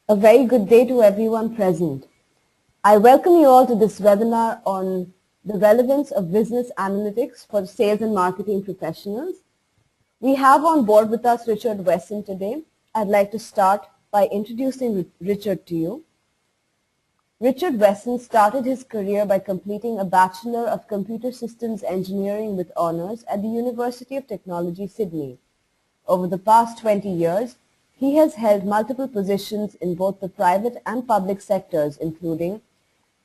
A very good day to everyone present. I welcome you all to this webinar on the relevance of business analytics for sales and marketing professionals. We have on board with us Richard Wesson today. I'd like to start by introducing Richard to you. Richard Wesson started his career by completing a Bachelor of Computer Systems Engineering with honors at the University of Technology, Sydney. Over the past 20 years, he has held multiple positions in both the private and public sectors, including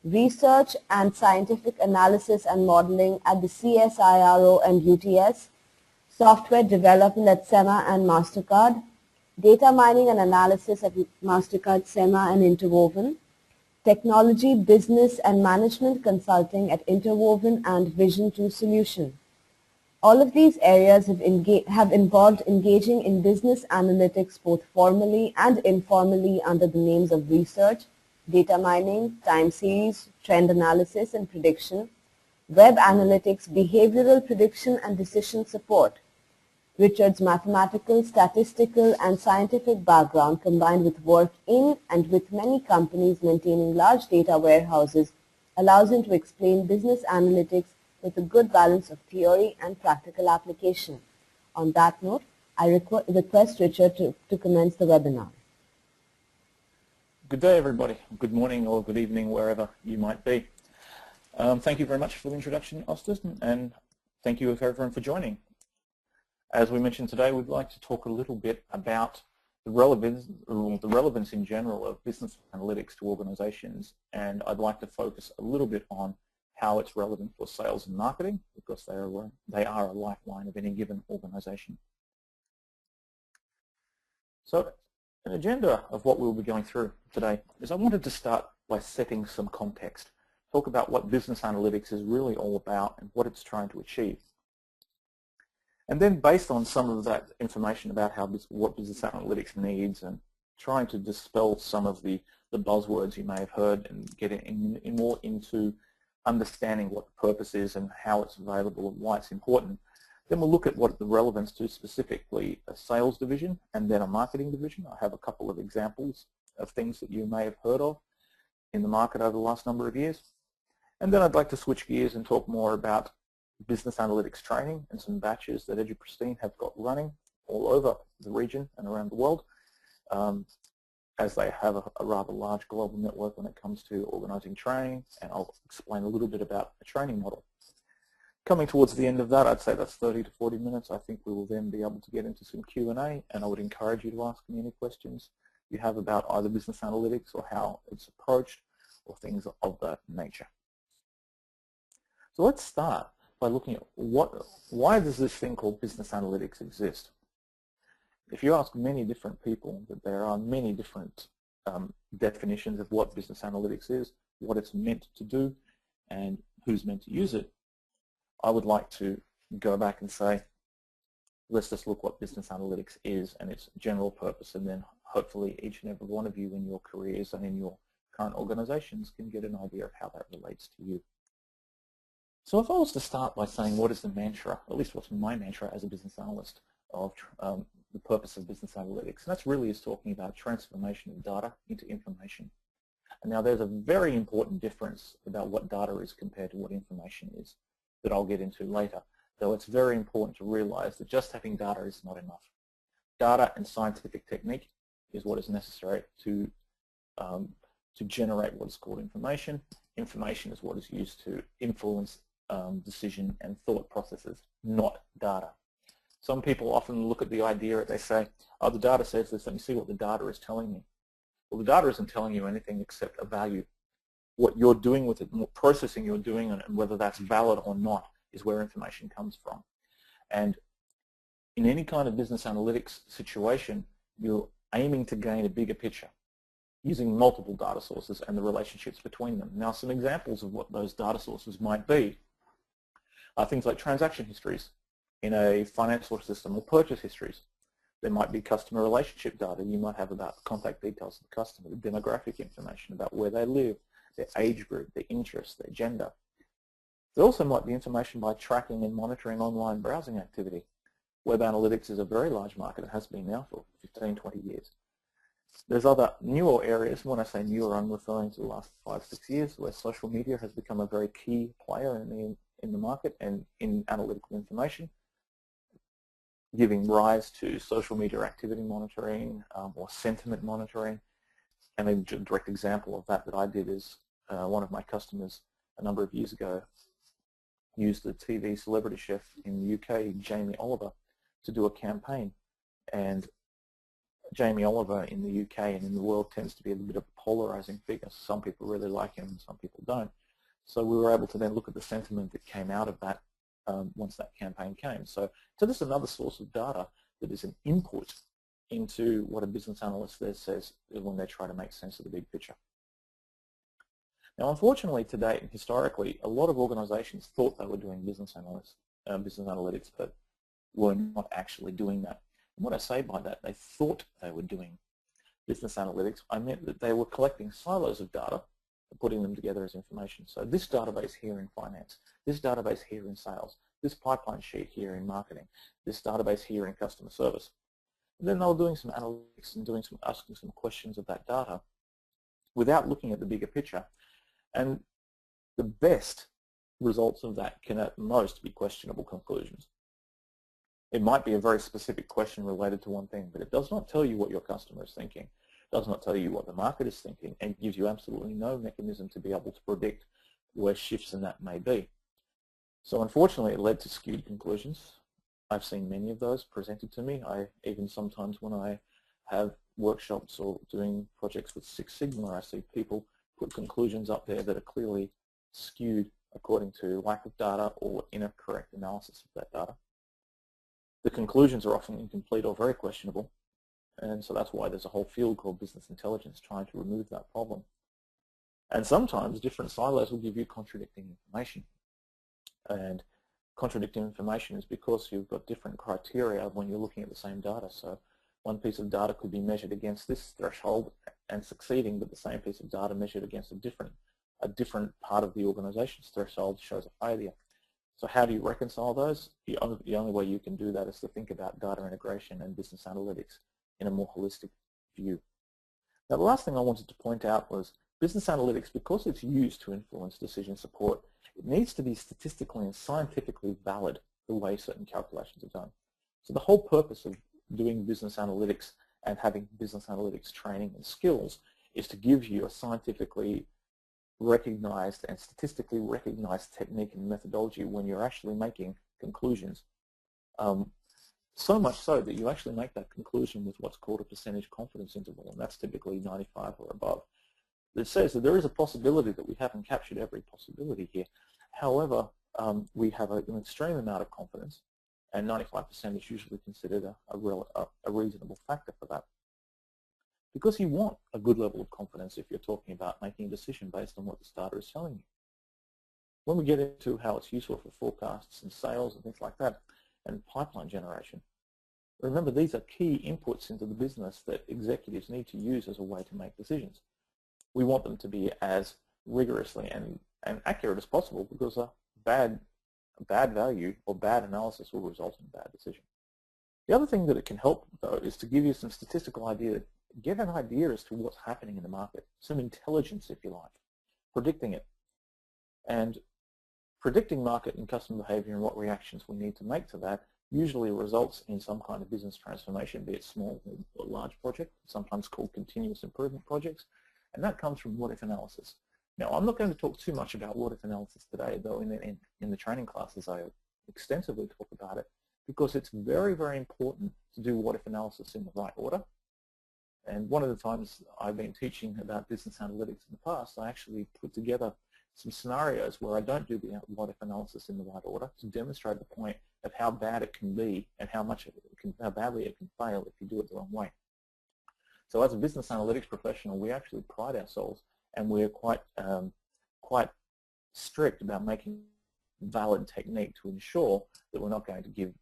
research and scientific analysis and modeling at the CSIRO and UTS, software development at SEMA and MasterCard, data mining and analysis at MasterCard, SEMA and Interwoven, technology, business and management consulting at Interwoven and Vision 2 Solution. All of these areas have involved engaging in business analytics both formally and informally under the names of research, data mining, time series, trend analysis and prediction, web analytics, behavioral prediction and decision support. Richard's mathematical, statistical and scientific background combined with work in and with many companies maintaining large data warehouses allows him to explain business analytics with a good balance of theory and practical application. On that note, I request Richard to commence the webinar. Good day, everybody. Good morning or good evening, wherever you might be. Thank you very much for the introduction, Austin, and thank you everyone for joining. As we mentioned today, we'd like to talk a little bit about the relevance in general of business analytics to organizations, and I'd like to focus a little bit on how it's relevant for sales and marketing, because they are a lifeline of any given organization. So an agenda of what we'll be going through today is I wanted to start by setting some context, talk about what business analytics is really all about and what it's trying to achieve. And then based on some of that information about what business analytics needs and trying to dispel some of the buzzwords you may have heard and get more into understanding what the purpose is and how it's available and why it's important, then we'll look at what the relevance to specifically a sales division and then a marketing division. I have a couple of examples of things that you may have heard of in the market over the last number of years. And then I'd like to switch gears and talk more about business analytics training and some batches that EduPristine have got running all over the region and around the world, as they have a rather large global network when it comes to organising training, and I'll explain a little bit about a training model. Coming towards the end of that, I'd say that's 30 to 40 minutes. I think we will then be able to get into some Q&A, and I would encourage you to ask me any questions you have about either business analytics or how it's approached or things of that nature. So let's start by looking at why does this thing called business analytics exist? If you ask many different people, that there are many different definitions of what business analytics is, what it's meant to do, and who's meant to use it, I would like to go back and say, let's just look what business analytics is and its general purpose, and then hopefully each and every one of you in your careers and in your current organizations can get an idea of how that relates to you. So if I was to start by saying what is the mantra, at least what's my mantra as a business analyst of the purpose of business analytics, and that's really is talking about transformation of data into information. And now there's a very important difference about what data is compared to what information is that I'll get into later, though it's very important to realize that just having data is not enough. Data and scientific technique is what is necessary to generate what is called information. Information is what is used to influence decision and thought processes, not data. Some people often look at the idea that they say, oh, the data says this, let me see what the data is telling me. Well, the data isn't telling you anything except a value. What you're doing with it, what processing you're doing, and whether that's valid or not is where information comes from. And in any kind of business analytics situation, you're aiming to gain a bigger picture using multiple data sources and the relationships between them. Now, some examples of what those data sources might be are things like transaction histories in a financial system or purchase histories. There might be customer relationship data you might have about contact details of the customer, the demographic information about where they live, their age group, their interests, their gender. There also might be information by tracking and monitoring online browsing activity. Web analytics is a very large market. It has been now for 15, 20 years. There's other newer areas. When I say newer, I'm referring to the last 5-6 years, where social media has become a very key player in the market and in analytical information, giving rise to social media activity monitoring or sentiment monitoring. And a direct example of that I did is one of my customers a number of years ago used the TV celebrity chef in the UK, Jamie Oliver, to do a campaign. And Jamie Oliver in the UK and in the world tends to be a bit of a polarizing figure. Some people really like him and some people don't. So we were able to then look at the sentiment that came out of that once that campaign came. So this is another source of data that is an input into what a business analyst there says when they try to make sense of the big picture. Now, unfortunately, today and historically, a lot of organizations thought they were doing business analytics, but were not actually doing that. And what I say by that, they thought they were doing business analytics, I meant that they were collecting silos of data and putting them together as information. So this database here in finance, this database here in sales, this pipeline sheet here in marketing, this database here in customer service. And then they were doing some analytics and asking some questions of that data without looking at the bigger picture. And the best results of that can at most be questionable conclusions. It might be a very specific question related to one thing, but it does not tell you what your customer is thinking. It does not tell you what the market is thinking, and gives you absolutely no mechanism to be able to predict where shifts in that may be. So unfortunately, it led to skewed conclusions. I've seen many of those presented to me. Even sometimes when I have workshops or doing projects with Six Sigma, I see people put conclusions up there that are clearly skewed according to lack of data or incorrect analysis of that data. The conclusions are often incomplete or very questionable, and so that's why there's a whole field called business intelligence trying to remove that problem. And sometimes different silos will give you contradicting information. And contradicting information is because you've got different criteria when you're looking at the same data. So one piece of data could be measured against this threshold and succeeding, but the same piece of data measured against a different part of the organization's threshold shows a failure. So how do you reconcile those? The only way you can do that is to think about data integration and business analytics in a more holistic view. Now, the last thing I wanted to point out was business analytics, because it's used to influence decision support, it needs to be statistically and scientifically valid the way certain calculations are done. So the whole purpose of doing business analytics and having business analytics training and skills is to give you a scientifically recognized and statistically recognized technique and methodology when you're actually making conclusions. So much so that you actually make that conclusion with what's called a percentage confidence interval, and that's typically 95 or above. It says that there is a possibility that we haven't captured every possibility here. However, we have an extreme amount of confidence, and 95% is usually considered a reasonable factor for that. Because you want a good level of confidence if you're talking about making a decision based on what the data is telling you. When we get into how it's useful for forecasts and sales and things like that, and pipeline generation, remember these are key inputs into the business that executives need to use as a way to make decisions. We want them to be as rigorously and accurate as possible, because a bad value or bad analysis will result in a bad decision. The other thing that it can help, though, is to give you some statistical idea, get an idea as to what's happening in the market, some intelligence, if you like, predicting it. And predicting market and customer behavior and what reactions we need to make to that usually results in some kind of business transformation, be it small or large project, sometimes called continuous improvement projects, and that comes from what-if analysis. Now, I'm not going to talk too much about what-if analysis today, though in the training classes I extensively talk about it, because it's very, very important to do what-if analysis in the right order. And one of the times I've been teaching about business analytics in the past, I actually put together some scenarios where I don't do the what-if analysis in the right order to demonstrate the point of how bad it can be and how badly it can fail if you do it the wrong way. So as a business analytics professional, we actually pride ourselves, and we're quite strict about making valid technique to ensure that we're not going to give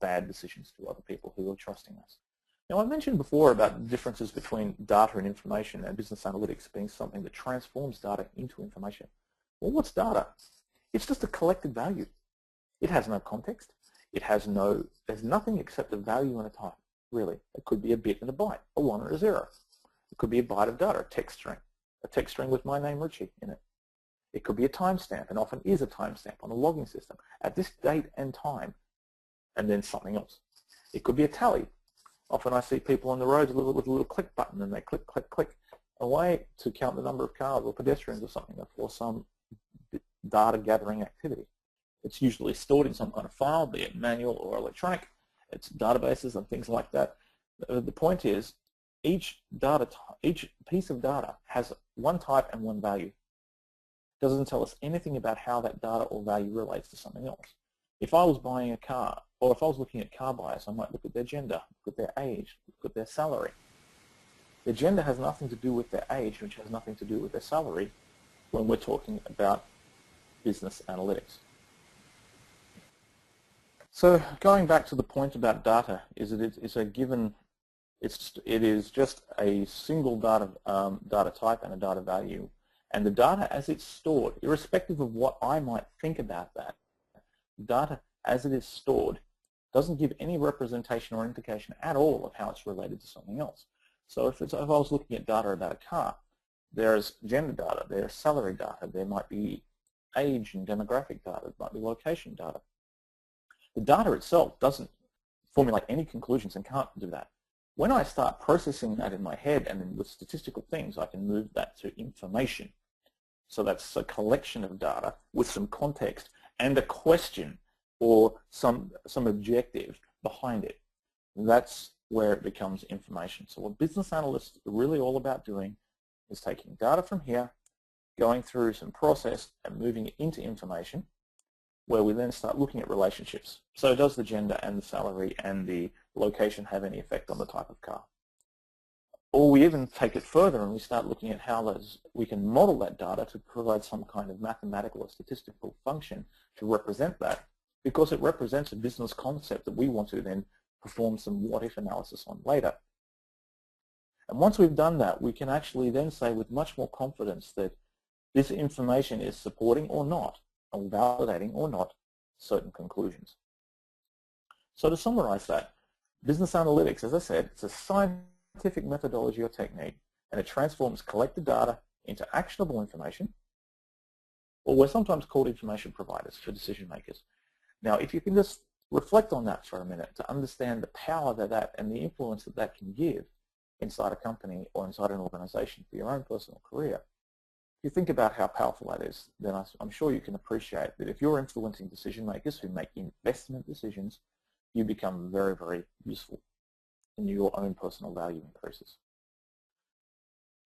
bad decisions to other people who are trusting us. Now, I mentioned before about the differences between data and information, and business analytics being something that transforms data into information. Well, what's data? It's just a collected value. It has no context. There's nothing except a value and a type, really. It could be a bit and a byte, a 1 or a 0. It could be a byte of data, a text string with my name Richie in it. It could be a timestamp, and often is a timestamp on a logging system at this date and time, and then something else. It could be a tally. Often I see people on the roads with a little click button, and they click, click, click away to count the number of cars or pedestrians or something for some data gathering activity. It's usually stored in some kind of file, be it manual or electronic. It's databases and things like that. The point is, each piece of data has one type and one value. It doesn't tell us anything about how that data or value relates to something else. If I was buying a car, or if I was looking at car buyers, I might look at their gender, look at their age, look at their salary. Their gender has nothing to do with their age, which has nothing to do with their salary when we're talking about business analytics. So going back to the point about data, is that it's a given, it is just a single data type and a data value. And the data as it's stored, irrespective of what I might think about that, data as it is stored doesn't give any representation or indication at all of how it's related to something else. So if I was looking at data about a car, there's gender data, there's salary data, there might be age and demographic data, there might be location data. The data itself doesn't formulate any conclusions and can't do that. When I start processing that in my head and then with statistical things, I can move that to information. So that's a collection of data with some context and a question or some objective behind it. That's where it becomes information. So what business analysts are really all about doing is taking data from here, going through some process and moving it into information, where we then start looking at relationships. So does the gender and the salary and the location have any effect on the type of car? Or we even take it further and we start looking at how we can model that data to provide some kind of mathematical or statistical function to represent that, because it represents a business concept that we want to then perform some what-if analysis on later. And once we've done that, we can actually then say with much more confidence that this information is supporting or not, or validating or not, certain conclusions. So to summarize that, business analytics, as I said, it's a scientific methodology or technique, and it transforms collected data into actionable information, or we're sometimes called information providers for decision makers. Now, if you can just reflect on that for a minute to understand the power that and the influence that can give inside a company or inside an organization for your own personal career, if you think about how powerful that is, then I'm sure you can appreciate that if you're influencing decision makers who make investment decisions, you become very, very useful and your own personal value increases.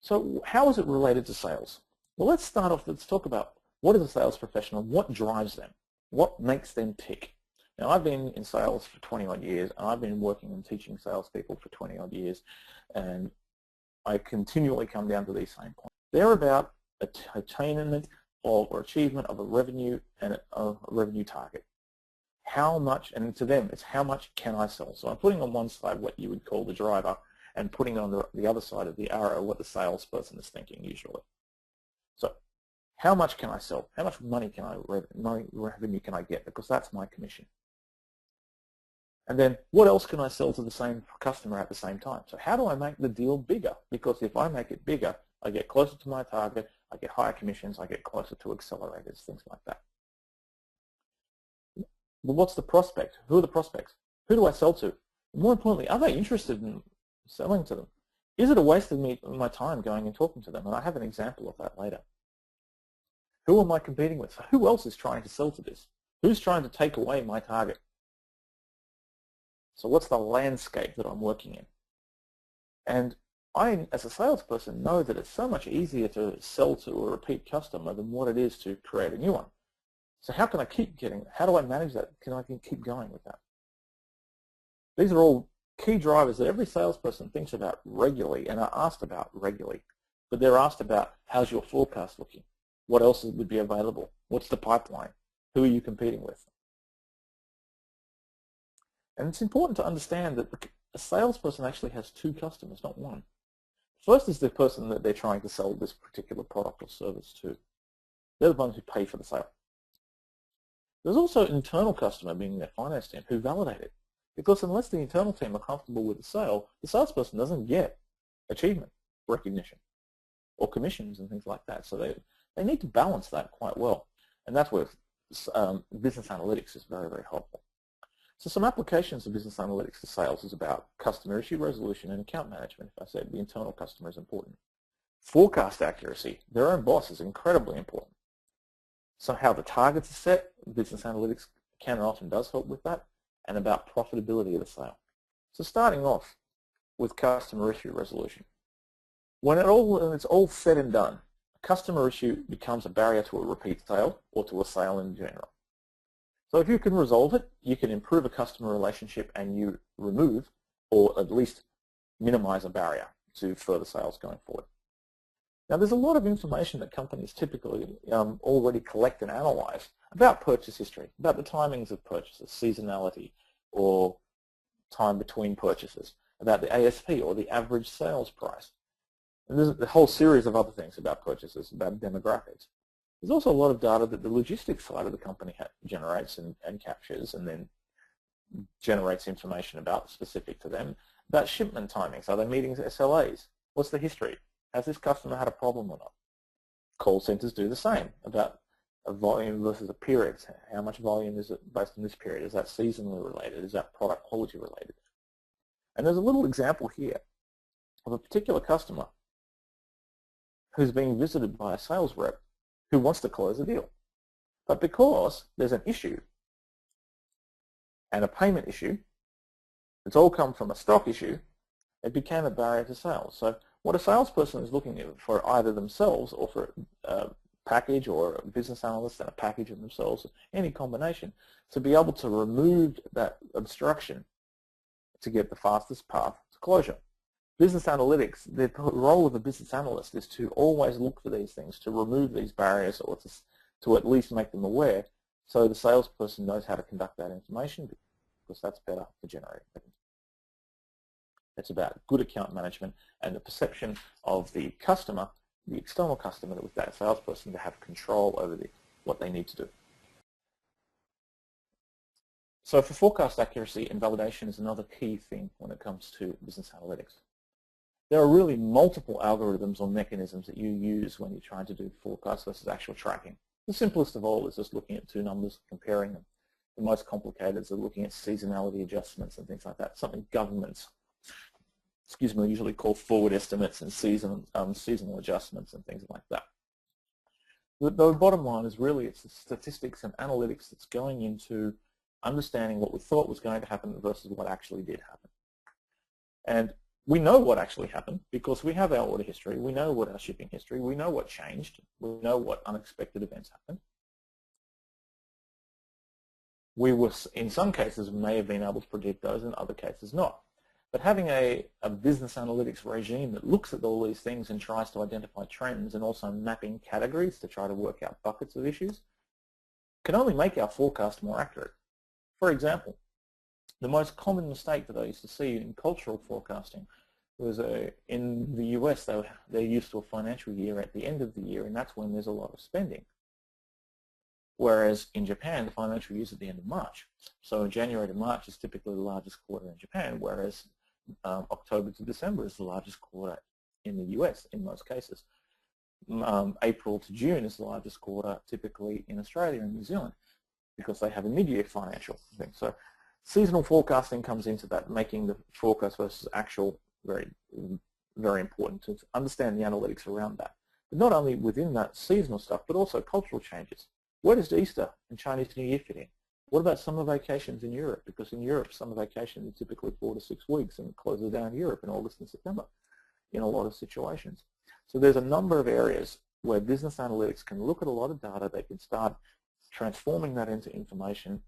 So how is it related to sales? Well, let's start off, let's talk about what is a sales professional, what drives them, what makes them tick. Now, I've been in sales for 20 odd years, and I've been working and teaching salespeople for 20 odd years, and I continually come down to these same points. They're about attainment or achievement of a revenue and a revenue target. How much, and to them, it's how much can I sell? So I'm putting on one side what you would call the driver, and putting on the other side of the arrow what the salesperson is thinking usually. So how much can I sell? How much money can revenue can I get? Because that's my commission. And then what else can I sell to the same customer at the same time? So how do I make the deal bigger? Because if I make it bigger, I get closer to my target, I get higher commissions, I get closer to accelerators, things like that. Well, what's the prospect? Who are the prospects? Who do I sell to? More importantly, are they interested in selling to them? Is it a waste of my time going and talking to them? And I have an example of that later. Who am I competing with? So who else is trying to sell to this? Who's trying to take away my target? So what's the landscape that I'm working in? And I, as a salesperson, know that it's so much easier to sell to a repeat customer than what it is to create a new one. So how can I keep getting, how do I manage that? Can I keep going with that? These are all key drivers that every salesperson thinks about regularly and are asked about regularly. But they're asked about, how's your forecast looking? What else would be available? What's the pipeline? Who are you competing with? And it's important to understand that a salesperson actually has two customers, not one. First is the person that they're trying to sell this particular product or service to. They're the ones who pay for the sale. There's also an internal customer, being their finance team, who validate it. Because unless the internal team are comfortable with the sale, the salesperson doesn't get achievement recognition or commissions and things like that. So they need to balance that quite well. And that's where business analytics is very, very helpful. So some applications of business analytics to sales is about customer issue resolution and account management. If I said the internal customer is important. Forecast accuracy, their own boss, is incredibly important. So how the targets are set, business analytics can and often does help with that, and about profitability of the sale. So starting off with customer issue resolution. When it's all said and done, a customer issue becomes a barrier to a repeat sale or to a sale in general. So if you can resolve it, you can improve a customer relationship and you remove or at least minimize a barrier to further sales going forward. Now there's a lot of information that companies typically already collect and analyze about purchase history, about the timings of purchases, seasonality or time between purchases, about the ASP or the average sales price. And there's a whole series of other things about purchases, about demographics. There's also a lot of data that the logistics side of the company generates and captures and then generates information about specific to them, about shipment timings. Are they meeting SLAs? What's the history? Has this customer had a problem or not? Call centers do the same about a volume versus a period. How much volume is it based on this period? Is that seasonally related? Is that product quality related? And there's a little example here of a particular customer who's being visited by a sales rep who wants to close a deal. But because there's an issue and a payment issue, it's all come from a stock issue, it became a barrier to sales. So what a salesperson is looking at for either themselves or for a package or a business analyst and a package of themselves, any combination, to be able to remove that obstruction to get the fastest path to closure. Business analytics, the role of a business analyst is to always look for these things, to remove these barriers or to at least make them aware so the salesperson knows how to conduct that information because that's better for generating revenue. It's about good account management and the perception of the customer, the external customer, with that salesperson to have control over what they need to do. So for forecast accuracy and validation is another key thing when it comes to business analytics. There are really multiple algorithms or mechanisms that you use when you're trying to do forecast versus actual tracking. The simplest of all is just looking at two numbers, comparing them. The most complicated is looking at seasonality adjustments and things like that, something governments, usually call forward estimates and seasonal adjustments and things like that. The bottom line is really it's the statistics and analytics that's going into understanding what we thought was going to happen versus what actually did happen. And we know what actually happened because we have our order history, we know what our shipping history, we know what changed, we know what unexpected events happened. We were, in some cases, may have been able to predict those, in other cases not. But having a business analytics regime that looks at all these things and tries to identify trends and also mapping categories to try to work out buckets of issues can only make our forecast more accurate. For example, the most common mistake that I used to see in cultural forecasting was in the US, they're used to a financial year at the end of the year, and that's when there's a lot of spending. Whereas in Japan, the financial year is at the end of March. So January to March is typically the largest quarter in Japan, whereas October to December is the largest quarter in the US in most cases. April to June is the largest quarter typically in Australia and New Zealand because they have a mid-year financial thing. So seasonal forecasting comes into that, making the forecast versus actual very, very important to understand the analytics around that. But not only within that seasonal stuff, but also cultural changes. Where does Easter and Chinese New Year fit in? What about summer vacations in Europe? Because in Europe, summer vacations are typically 4 to 6 weeks and it closes down Europe in August and September in a lot of situations. So there's a number of areas where business analytics can look at a lot of data. They can start transforming that into information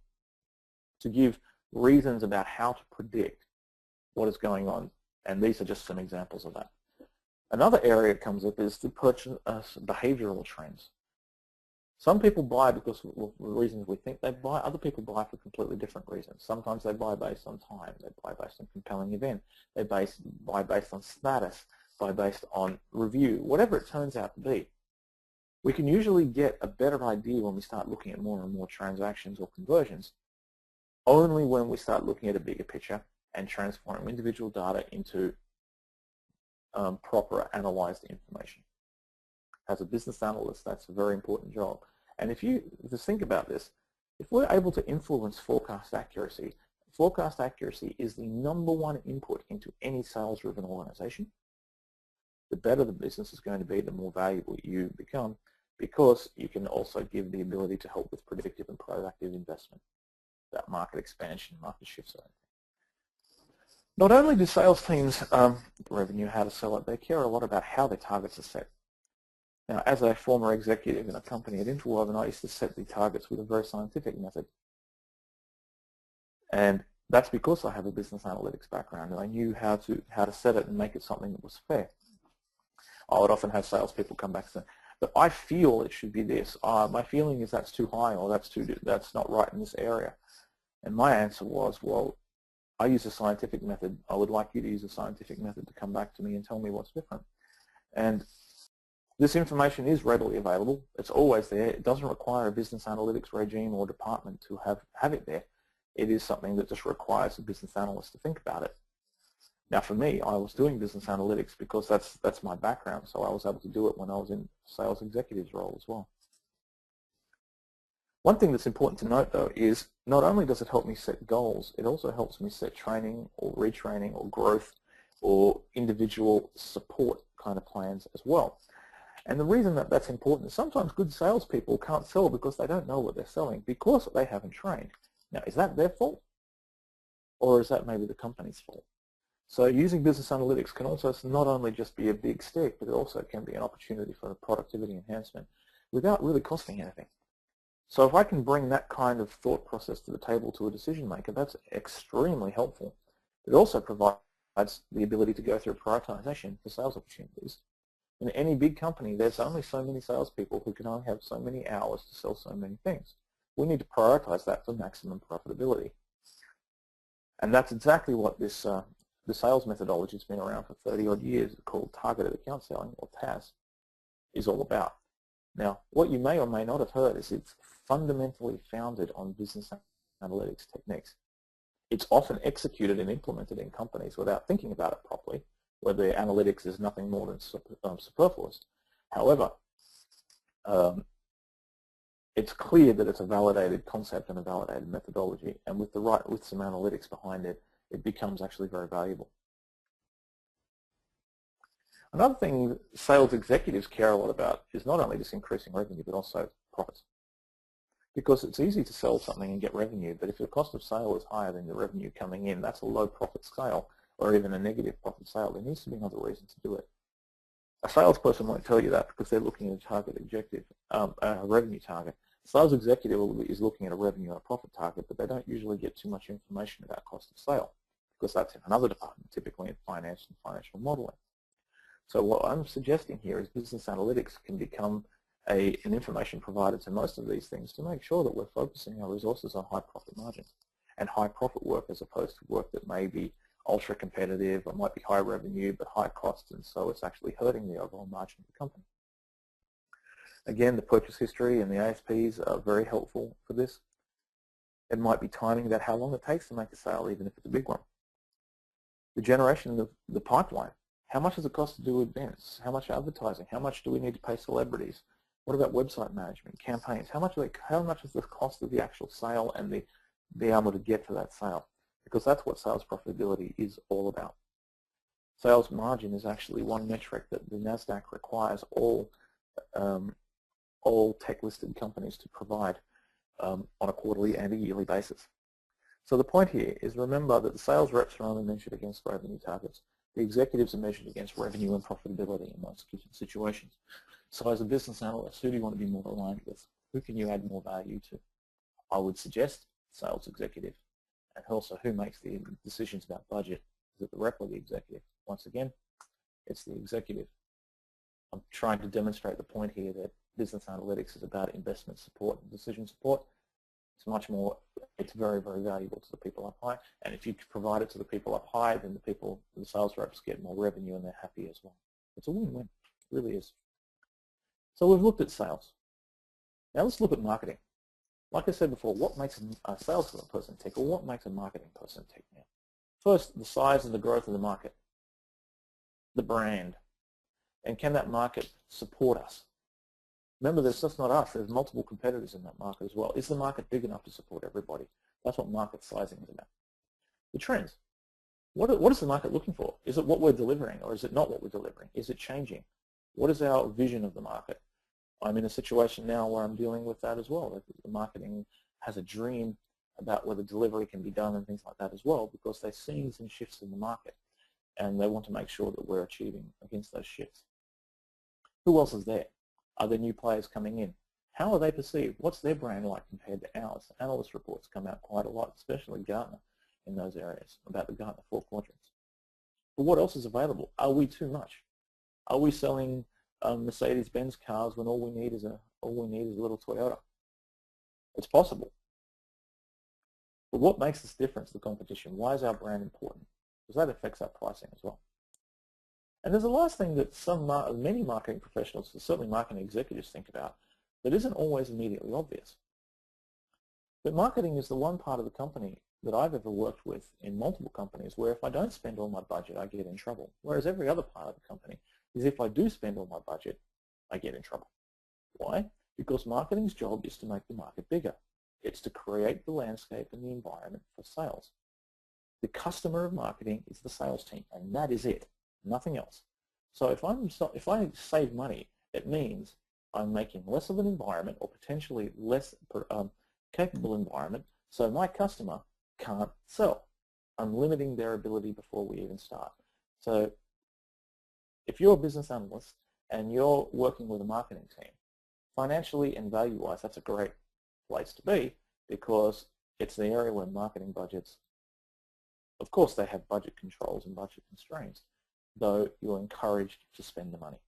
to give reasons about how to predict what is going on. And these are just some examples of that. Another area that comes up is the purchase behavioural trends. Some people buy because of the reasons we think they buy. Other people buy for completely different reasons. Sometimes they buy based on time. They buy based on compelling event. They buy based on status, buy based on review, whatever it turns out to be. We can usually get a better idea when we start looking at more and more transactions or conversions, only when we start looking at a bigger picture and transform individual data into proper analyzed information. As a business analyst, that's a very important job. And if you just think about this, if we're able to influence forecast accuracy is the #1 input into any sales-driven organization. The better the business is going to be, the more valuable you become, because you can also give the ability to help with predictive and proactive investment, that market expansion, market shifts. Not only do sales teams revenue, how to sell it, they care a lot about how their targets are set. Now, as a former executive in a company at Interwoven, I used to set the targets with a very scientific method. And that's because I have a business analytics background and I knew how to set it and make it something that was fair. I would often have salespeople come back and say, but I feel it should be this. My feeling is that's too high, or that's not right in this area. And my answer was, well, I use a scientific method. I would like you to use a scientific method to come back to me and tell me what's different. And this information is readily available. It's always there. It doesn't require a business analytics regime or department to have it there. It is something that just requires a business analyst to think about it. Now for me, I was doing business analytics because that's my background, so I was able to do it when I was in sales executive's role as well. One thing that's important to note though is not only does it help me set goals, it also helps me set training or retraining or growth or individual support kind of plans as well. And the reason that that's important is sometimes good salespeople can't sell because they don't know what they're selling because they haven't trained. Now, is that their fault? Or is that maybe the company's fault? So using business analytics can also not only just be a big stick, but it also can be an opportunity for productivity enhancement without really costing anything. So if I can bring that kind of thought process to the table to a decision maker, that's extremely helpful. It also provides the ability to go through prioritization for sales opportunities. In any big company, there's only so many salespeople who can only have so many hours to sell so many things. We need to prioritize that for maximum profitability. And that's exactly what this the sales methodology that's been around for 30-odd years, called targeted account selling, or TAS, is all about. Now, what you may or may not have heard is it's fundamentally founded on business analytics techniques. It's often executed and implemented in companies without thinking about it properly, where the analytics is nothing more than superfluous. However, it's clear that it's a validated concept and a validated methodology, and with some analytics behind it, it becomes actually very valuable. Another thing sales executives care a lot about is not only just increasing revenue, but also profits. Because it's easy to sell something and get revenue, but if the cost of sale is higher than the revenue coming in, that's a low profit sale, or even a negative profit sale. There needs to be another reason to do it. A salesperson won't tell you that because they're looking at a target objective, a revenue target. A sales executive is looking at a revenue and a profit target, but they don't usually get too much information about cost of sale because that's in another department, typically in finance and financial modeling. So what I'm suggesting here is business analytics can become an information provider to most of these things to make sure that we're focusing our resources on high profit margins and high profit work as opposed to work that may be ultra competitive or might be high revenue but high cost, and so it's actually hurting the overall margin of the company. Again, the purchase history and the ASPs are very helpful for this. It might be timing about how long it takes to make a sale, even if it's a big one. The generation of the pipeline. How much does it cost to do events? How much advertising? How much do we need to pay celebrities? What about website management, campaigns? How much is the cost of the actual sale and be able to get to that sale? Because that's what sales profitability is all about. Sales margin is actually one metric that the NASDAQ requires all tech-listed companies to provide on a quarterly and a yearly basis. So the point here is, remember that the sales reps are only measured against revenue targets. The executives are measured against revenue and profitability in most situations. So as a business analyst, who do you want to be more aligned with? Who can you add more value to? I would suggest sales executive. And also, who makes the decisions about budget? Is it the rep or the executive? Once again, it's the executive. I'm trying to demonstrate the point here that business analytics is about investment support and decision support. It's much more, it's very, very valuable to the people up high. And if you provide it to the people up high, then the sales reps get more revenue and they're happy as well. It's a win-win, it really is. So we've looked at sales. Now let's look at marketing. Like I said before, what makes a salesperson tick, or what makes a marketing person tick now? First, the size and the growth of the market. the brand, and can that market support us? Remember, there's just not us. There's multiple competitors in that market as well. Is the market big enough to support everybody? That's what market sizing is about. The trends. What is the market looking for? Is it what we're delivering, or is it not what we're delivering? Is it changing? What is our vision of the market? I'm in a situation now where I'm dealing with that as well. The marketing has a dream about whether delivery can be done and things like that as well, because they're seeing some shifts in the market, and they want to make sure that we're achieving against those shifts. Who else is there? Are there new players coming in? How are they perceived? What's their brand like compared to ours? Analyst reports come out quite a lot, especially Gartner in those areas, about the Gartner 4 quadrants. But what else is available? Are we too much? Are we selling Mercedes-Benz cars when all we need is a little Toyota? It's possible. But what makes this difference, the competition? Why is our brand important? Because that affects our pricing as well. And there's a last thing that many marketing professionals, certainly marketing executives, think about that isn't always immediately obvious. But marketing is the one part of the company that I've ever worked with in multiple companies where if I don't spend all my budget, I get in trouble. Whereas every other part of the company is if I do spend all my budget, I get in trouble. Why? Because marketing's job is to make the market bigger. It's to create the landscape and the environment for sales. The customer of marketing is the sales team, and that is it, nothing else. So if I save money, it means I'm making less of an environment, or potentially less capable environment, so my customer can't sell. I'm limiting their ability before we even start. So if you're a business analyst and you're working with a marketing team, financially and value-wise, that's a great place to be, because it's the area where marketing budgets, of course they have budget controls and budget constraints, though you're encouraged to spend the money,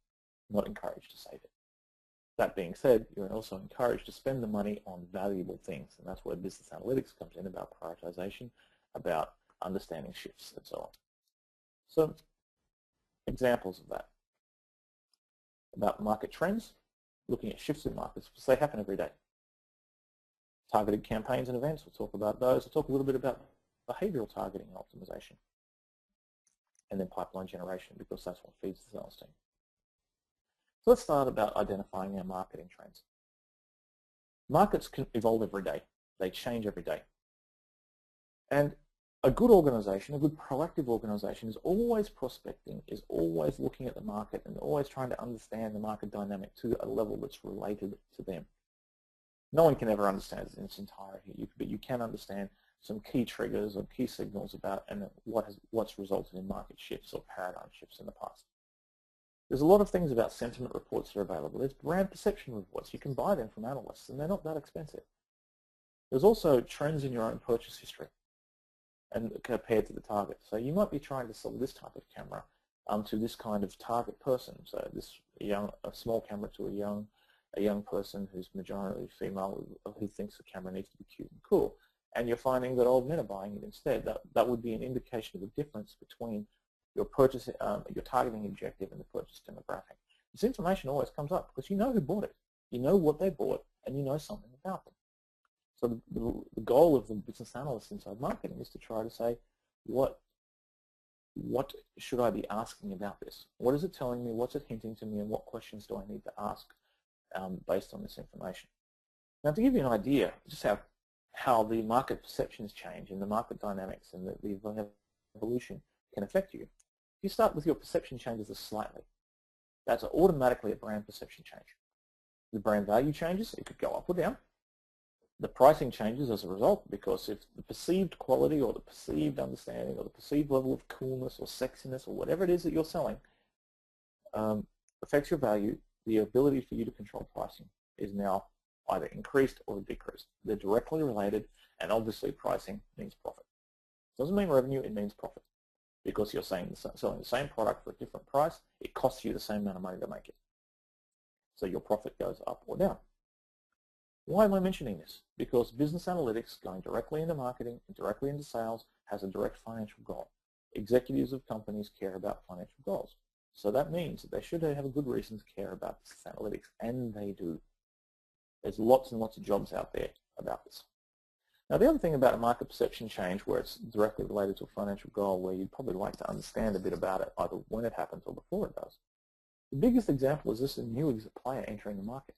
not encouraged to save it. That being said, you're also encouraged to spend the money on valuable things, and that's where business analytics comes in, about prioritization, about understanding shifts, and so on. So, examples of that. About market trends, looking at shifts in markets, because they happen every day. Targeted campaigns and events, we'll talk about those. We'll talk a little bit about behavioral targeting and optimization. And then pipeline generation, because that's what feeds the sales team. So let's start about identifying our marketing trends. Markets can evolve every day. They change every day. And a good organization, a good proactive organization, is always prospecting, is always looking at the market and always trying to understand the market dynamic to a level that's related to them. No one can ever understand it in its entirety, but you can understand some key triggers or key signals about and what's resulted in market shifts or paradigm shifts in the past. There's a lot of things about sentiment reports that are available. There's brand perception reports. You can buy them from analysts, and they're not that expensive. There's also trends in your own purchase history and compared to the target. So you might be trying to sell this type of camera to this kind of target person. So a small camera to a young person who's majority female who thinks the camera needs to be cute and cool. And you're finding that old men are buying it instead. That would be an indication of the difference between your purchase, your targeting objective and the purchase demographic. This information always comes up because you know who bought it, you know what they bought, and you know something about them. So the goal of the business analyst inside marketing is to try to say, what should I be asking about this? What is it telling me? What's it hinting to me? And what questions do I need to ask based on this information? Now, to give you an idea, just how the market perceptions change and the market dynamics and the evolution can affect you. If you start with your perception changes as slightly, that's automatically a brand perception change. The brand value changes, it could go up or down. The pricing changes as a result, because if the perceived quality or the perceived understanding or the perceived level of coolness or sexiness or whatever it is that you're selling affects your value, the ability for you to control pricing is now either increased or decreased. They're directly related, and obviously pricing means profit. It doesn't mean revenue, it means profit. Because you're selling the same product for a different price, it costs you the same amount of money to make it. So your profit goes up or down. Why am I mentioning this? Because business analytics going directly into marketing and directly into sales has a direct financial goal. Executives of companies care about financial goals. So that means that they should have a good reason to care about business analytics, and they do. There's lots and lots of jobs out there about this. Now, the other thing about a market perception change, where it's directly related to a financial goal, where you'd probably like to understand a bit about it, either when it happens or before it does. The biggest example is this: a new player entering the market.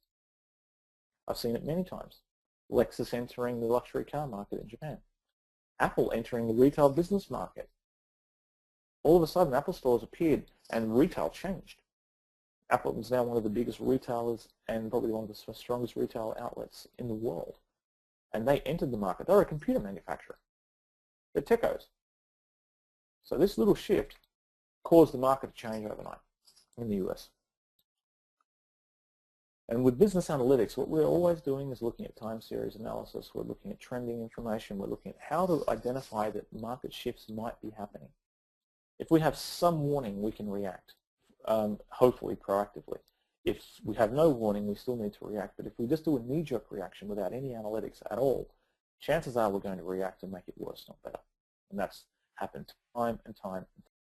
I've seen it many times. Lexus entering the luxury car market in Japan. Apple entering the retail business market. All of a sudden, Apple stores appeared and retail changed. Apple is now one of the biggest retailers and probably one of the strongest retail outlets in the world. And they entered the market. They're a computer manufacturer. They're techos. So this little shift caused the market to change overnight in the US. And with business analytics, what we're always doing is looking at time series analysis. We're looking at trending information. We're looking at how to identify that market shifts might be happening. If we have some warning, we can react, hopefully proactively. If we have no warning, we still need to react. But if we just do a knee-jerk reaction without any analytics at all, chances are we're going to react and make it worse, not better. And that's happened time and time and time.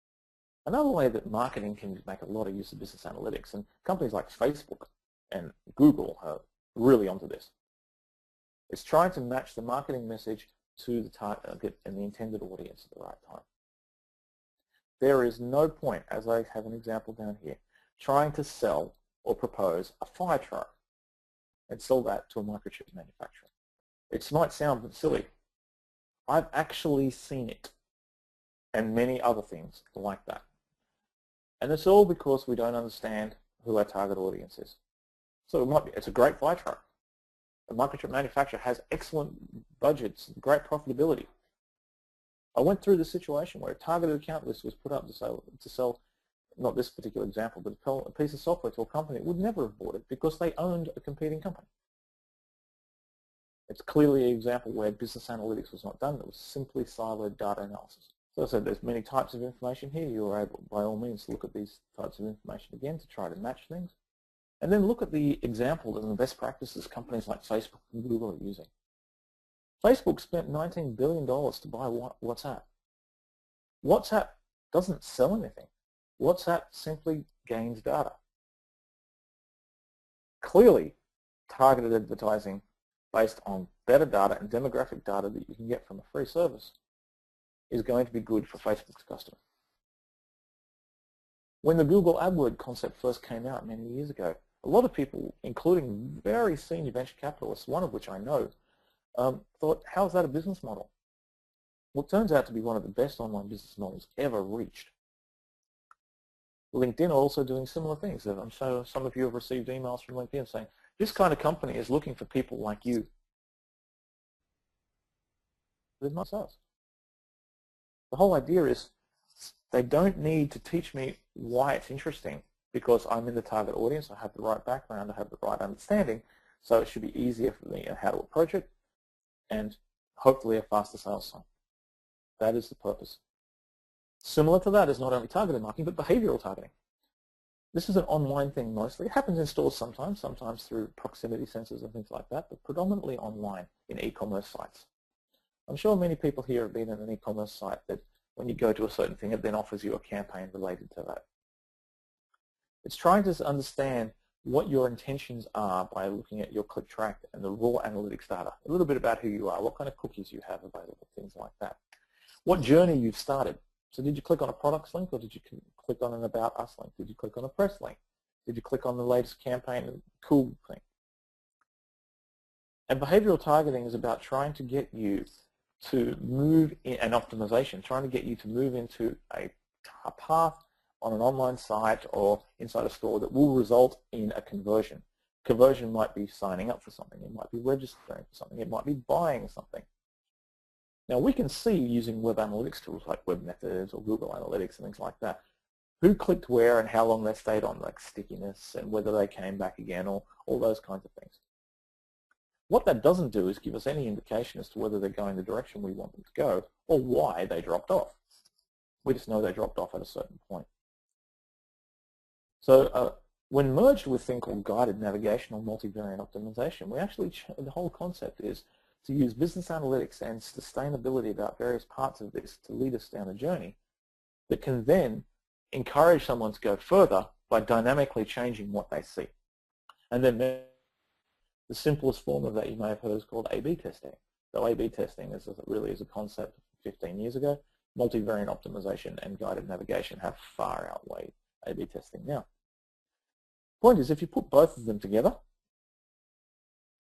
Another way that marketing can make a lot of use of business analytics, and companies like Facebook and Google are really onto this, is trying to match the marketing message to the target and the intended audience at the right time. There is no point, as I have an example down here, trying to sell or propose a fire truck and sell that to a microchip manufacturer. It might sound silly. I've actually seen it, and many other things like that. And it's all because we don't understand who our target audience is. So it's a great fire truck. A microchip manufacturer has excellent budgets, great profitability. I went through the situation where a targeted account list was put up to sell, not this particular example, but a piece of software to a company that would never have bought it because they owned a competing company. It's clearly an example where business analytics was not done. It was simply siloed data analysis. So I said there's many types of information here. You are able, by all means, to look at these types of information again to try to match things. And then look at the example and the best practices companies like Facebook and Google are using. Facebook spent $19 billion to buy WhatsApp. WhatsApp doesn't sell anything. WhatsApp simply gains data. Clearly, targeted advertising based on better data and demographic data that you can get from a free service is going to be good for Facebook's customers. When the Google AdWords concept first came out many years ago, a lot of people, including very senior venture capitalists, one of which I know, thought, how is that a business model? Well, it turns out to be one of the best online business models ever reached. LinkedIn are also doing similar things. I'm sure some of you have received emails from LinkedIn saying, this kind of company is looking for people like you. There's not sales. The whole idea is they don't need to teach me why it's interesting because I'm in the target audience, I have the right background, I have the right understanding, so it should be easier for me how to approach it and hopefully a faster sales cycle. That is the purpose. Similar to that is not only targeted marketing, but behavioral targeting. This is an online thing mostly. It happens in stores sometimes through proximity sensors and things like that, but predominantly online in e-commerce sites. I'm sure many people here have been in an e-commerce site that when you go to a certain thing, it then offers you a campaign related to that. It's trying to understand what your intentions are by looking at your click track and the raw analytics data, a little bit about who you are, what kind of cookies you have available, things like that. What journey you've started. So did you click on a products link or did you click on an About Us link? Did you click on a press link? Did you click on the latest campaign, cool thing? And behavioral targeting is about trying to get you to move in, and optimization, trying to get you to move into a path on an online site or inside a store that will result in a conversion. Conversion might be signing up for something, it might be registering for something, it might be buying something. Now we can see using web analytics tools like Web Methods or Google Analytics and things like that, who clicked where and how long they stayed on, like stickiness and whether they came back again or all those kinds of things. What that doesn't do is give us any indication as to whether they're going the direction we want them to go or why they dropped off. We just know they dropped off at a certain point. So when merged with a thing called guided navigation or multivariate optimization, we actually, the whole concept is to use business analytics and sustainability about various parts of this to lead us down a journey that can then encourage someone to go further by dynamically changing what they see. And then the simplest form of that you may have heard is called A/B testing, So A/B testing really is a concept 15 years ago. Multivariate optimization and guided navigation have far outweighed A/B testing now. Point is, if you put both of them together,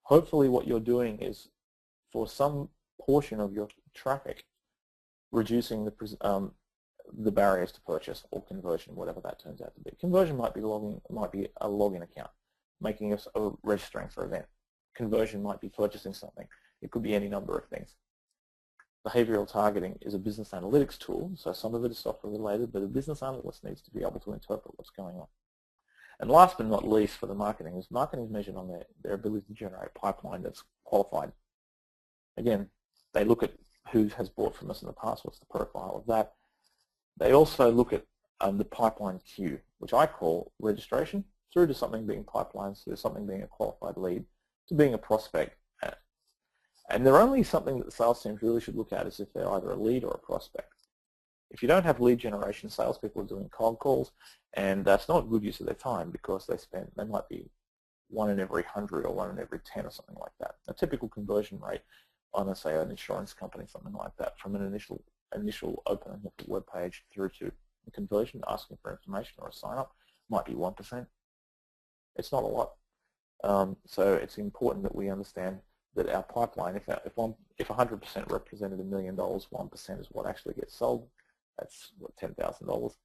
hopefully what you're doing is, for some portion of your traffic, reducing the barriers to purchase or conversion, whatever that turns out to be. Conversion might be a login account, making us registering for an event. Conversion might be purchasing something. It could be any number of things. Behavioural targeting is a business analytics tool, so some of it is software related, but a business analyst needs to be able to interpret what's going on. And last but not least for the marketing is measured on their ability to generate a pipeline that's qualified. Again, they look at who has bought from us in the past, what's the profile of that. They also look at the pipeline queue, which I call registration, through to something being pipeline, through to something being a qualified lead, to being a prospect. And they're only something that the sales teams really should look at is if they're either a lead or a prospect. If you don't have lead generation, salespeople are doing cold calls, and that's not a good use of their time because they might be 1 in every 100 or 1 in every 10 or something like that. A typical conversion rate on, let's say, an insurance company, something like that, from an initial opening of the web page through to a conversion, asking for information or a sign-up, might be 1%. It's not a lot. So it's important that we understand that our pipeline, if 100% represented $1 million, 1% is what actually gets sold. That's what, $10,000.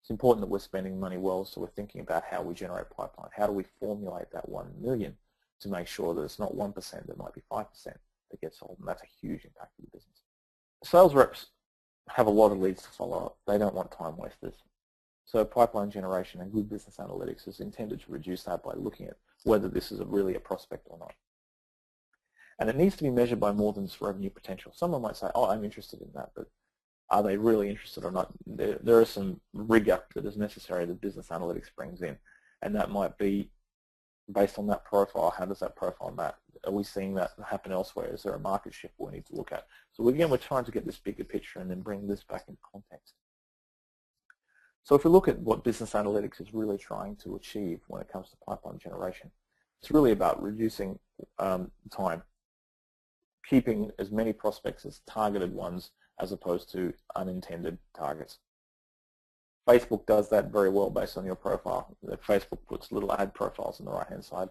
It's important that we're spending money well, so we're thinking about how we generate pipeline. How do we formulate that 1 million to make sure that it's not 1%, it might be 5% that gets sold, and that's a huge impact to the business. Sales reps have a lot of leads to follow up. They don't want time wasters. So pipeline generation and good business analytics is intended to reduce that by looking at whether this is really a prospect or not. And it needs to be measured by more than just revenue potential. Someone might say, oh, I'm interested in that, but are they really interested or not? There is some rigor that is necessary that business analytics brings in, and that might be based on that profile. How does that profile map? Are we seeing that happen elsewhere? Is there a market shift we need to look at? So again, we're trying to get this bigger picture and then bring this back into context. So if we look at what business analytics is really trying to achieve when it comes to pipeline generation, it's really about reducing time, keeping as many prospects as targeted ones as opposed to unintended targets. Facebook does that very well based on your profile. Facebook puts little ad profiles on the right-hand side,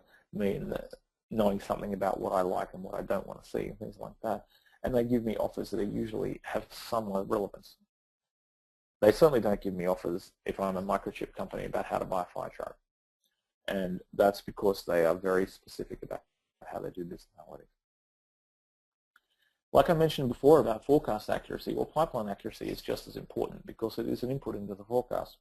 knowing something about what I like and what I don't want to see and things like that. And they give me offers that usually have some relevance. They certainly don't give me offers if I'm a microchip company about how to buy a fire truck. And that's because they are very specific about how they do business analytics. Like I mentioned before about forecast accuracy, or pipeline accuracy is just as important because it is an input into the forecast.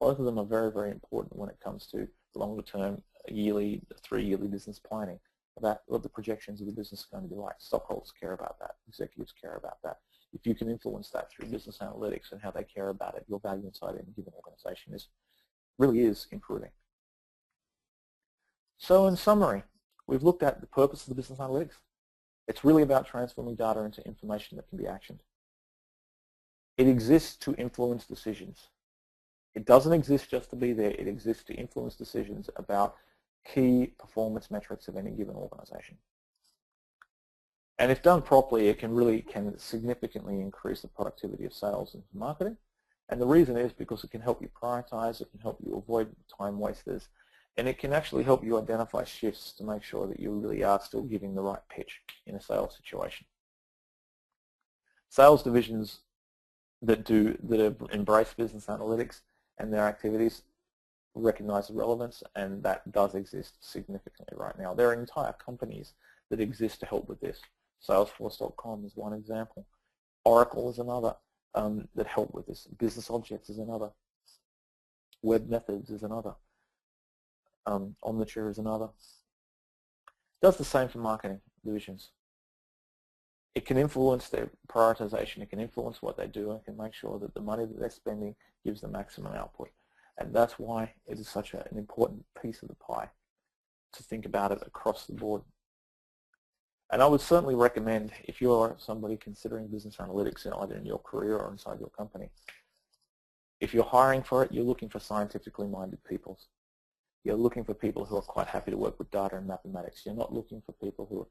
Both of them are very, very important when it comes to longer term, yearly, 3-yearly business planning, about what the projections of the business are going to be like. Stockholders care about that. Executives care about that. If you can influence that through business analytics and how they care about it, your value inside any given organization really is improving. So in summary, we've looked at the purpose of the business analytics. It's really about transforming data into information that can be actioned. It exists to influence decisions. It doesn't exist just to be there. It exists to influence decisions about key performance metrics of any given organization. And if done properly, it can significantly increase the productivity of sales and marketing. And the reason is because it can help you prioritize, it can help you avoid time wasters, and it can actually help you identify shifts to make sure that you really are still giving the right pitch in a sales situation. Sales divisions that embrace business analytics and their activities recognize the relevance, and that does exist significantly right now. There are entire companies that exist to help with this. Salesforce.com is one example. Oracle is another that help with this. Business Objects is another. Web Methods is another. Omniture is another. It does the same for marketing divisions. It can influence their prioritization, it can influence what they do, and can make sure that the money that they're spending gives the maximum output. And that's why it is such an important piece of the pie to think about it across the board. And I would certainly recommend, if you're somebody considering business analytics either in your career or inside your company, if you're hiring for it, you're looking for scientifically minded people. You're looking for people who are quite happy to work with data and mathematics. You're not looking for people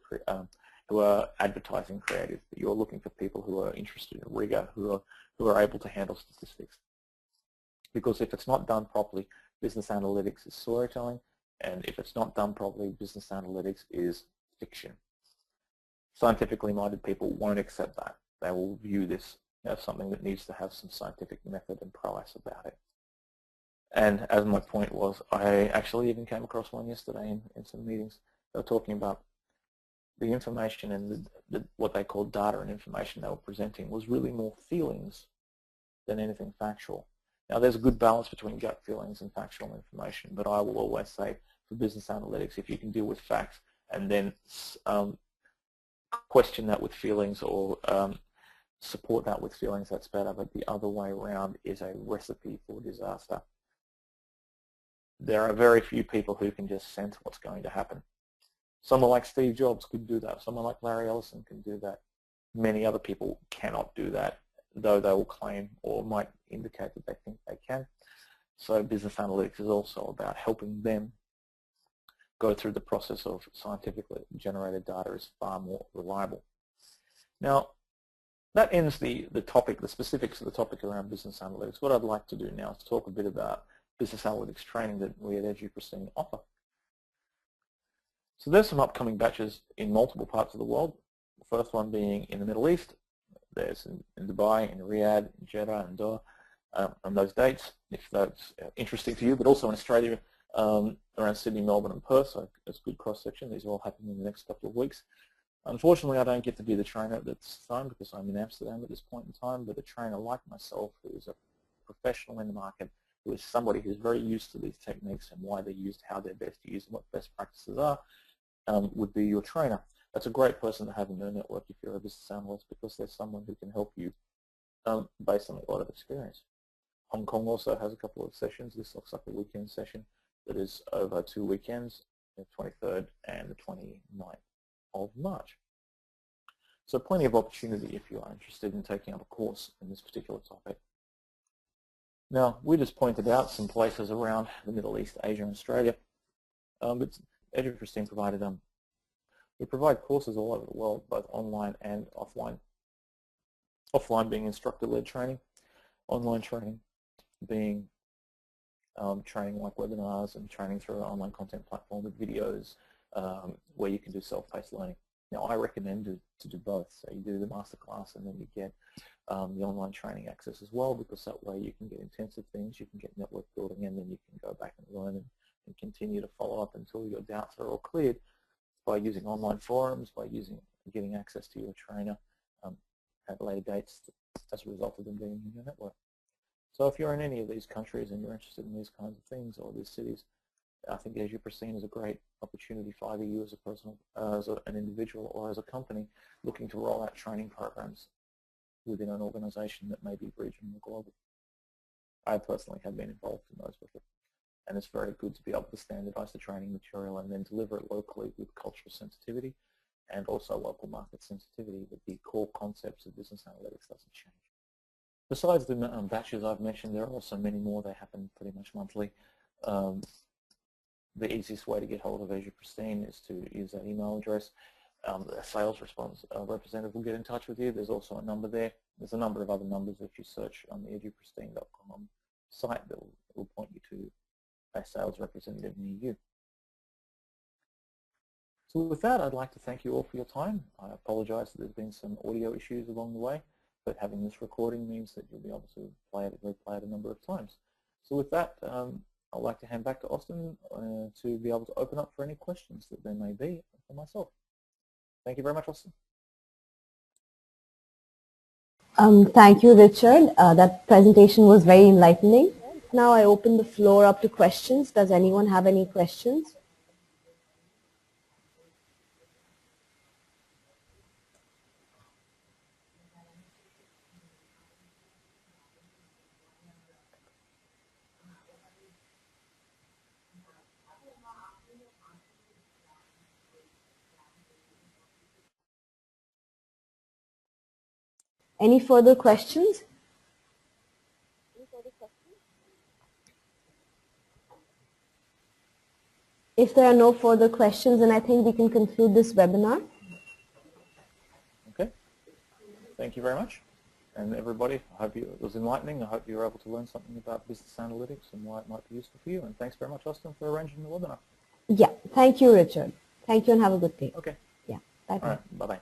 who are advertising creative. You're looking for people who are interested in rigor, who are able to handle statistics. Because if it's not done properly, business analytics is storytelling, and if it's not done properly, business analytics is fiction. Scientifically minded people won't accept that. They will view this as something that needs to have some scientific method and prowess about it. And as my point was, I actually even came across one yesterday in some meetings. They were talking about the information and what they called data and information they were presenting was really more feelings than anything factual. Now there's a good balance between gut feelings and factual information, but I will always say for business analytics, if you can deal with facts and then question that with feelings or support that with feelings, that's better, but the other way around is a recipe for disaster. There are very few people who can just sense what's going to happen. Someone like Steve Jobs could do that. Someone like Larry Ellison can do that. Many other people cannot do that, though they will claim or might indicate that they think they can. So business analytics is also about helping them go through the process of scientifically generated data is far more reliable. Now, that ends the topic, the specifics of the topic around business analytics. What I'd like to do now is talk a bit about business analytics training that we at EduPristine offer. So there's some upcoming batches in multiple parts of the world. The first one being in the Middle East. There's in Dubai, in Riyadh, in Jeddah, and Doha on those dates, if that's interesting to you, but also in Australia around Sydney, Melbourne, and Perth, so it's a good cross-section. These are all happening in the next couple of weeks. Unfortunately, I don't get to be the trainer at this time because I'm in Amsterdam at this point in time, but a trainer like myself who is a professional in the market, who is somebody who's very used to these techniques and why they're used, how they're best used, and what best practices are, would be your trainer. That's a great person to have in your network if you're a business analyst because there's someone who can help you based on a lot of experience. Hong Kong also has a couple of sessions. This looks like a weekend session that is over 2 weekends, the 23rd and the 29th of March. So plenty of opportunity if you are interested in taking up a course in this particular topic. Now, we just pointed out some places around the Middle East, Asia, and Australia. But EduPristine provided we provide courses all over the world, both online and offline. Offline being instructor-led training, online training being training like webinars and training through an online content platform with videos where you can do self-paced learning. Now, I recommend to do both. So you do the masterclass and then you get the online training access as well, because that way you can get intensive things, you can get network building, and then you can go back and learn and continue to follow up until your doubts are all cleared by using online forums, by getting access to your trainer at later dates as a result of them being in your network. So if you're in any of these countries and you're interested in these kinds of things or these cities, I think EduPristine is a great opportunity for either you as a person, as an individual, or as a company looking to roll out training programs within an organization that may be regional or global. I personally have been involved in those before, and it's very good to be able to standardize the training material and then deliver it locally with cultural sensitivity and also local market sensitivity, but the core concepts of business analytics doesn't change. Besides the batches I've mentioned, there are also many more. They happen pretty much monthly. The easiest way to get hold of EduPristine is to use that email address. The sales representative will get in touch with you. There's also a number there. There's a number of other numbers if you search on the edupristine.com site that will point you to a sales representative near you. So with that, I'd like to thank you all for your time. I apologize that there's been some audio issues along the way, but having this recording means that you'll be able to replay it a number of times. So with that, I'd like to hand back to Austin to be able to open up for any questions that there may be for myself. Thank you very much, Austin. Thank you, Richard. That presentation was very enlightening. Now I open the floor up to questions. Does anyone have any questions? Any further questions? If there are no further questions, then I think we can conclude this webinar. Okay. Thank you very much. And everybody, I hope it was enlightening. I hope you were able to learn something about business analytics and why it might be useful for you. And thanks very much, Austin, for arranging the webinar. Yeah. Thank you, Richard. Thank you and have a good day. Okay. Yeah. Bye-bye. All right. Bye-bye.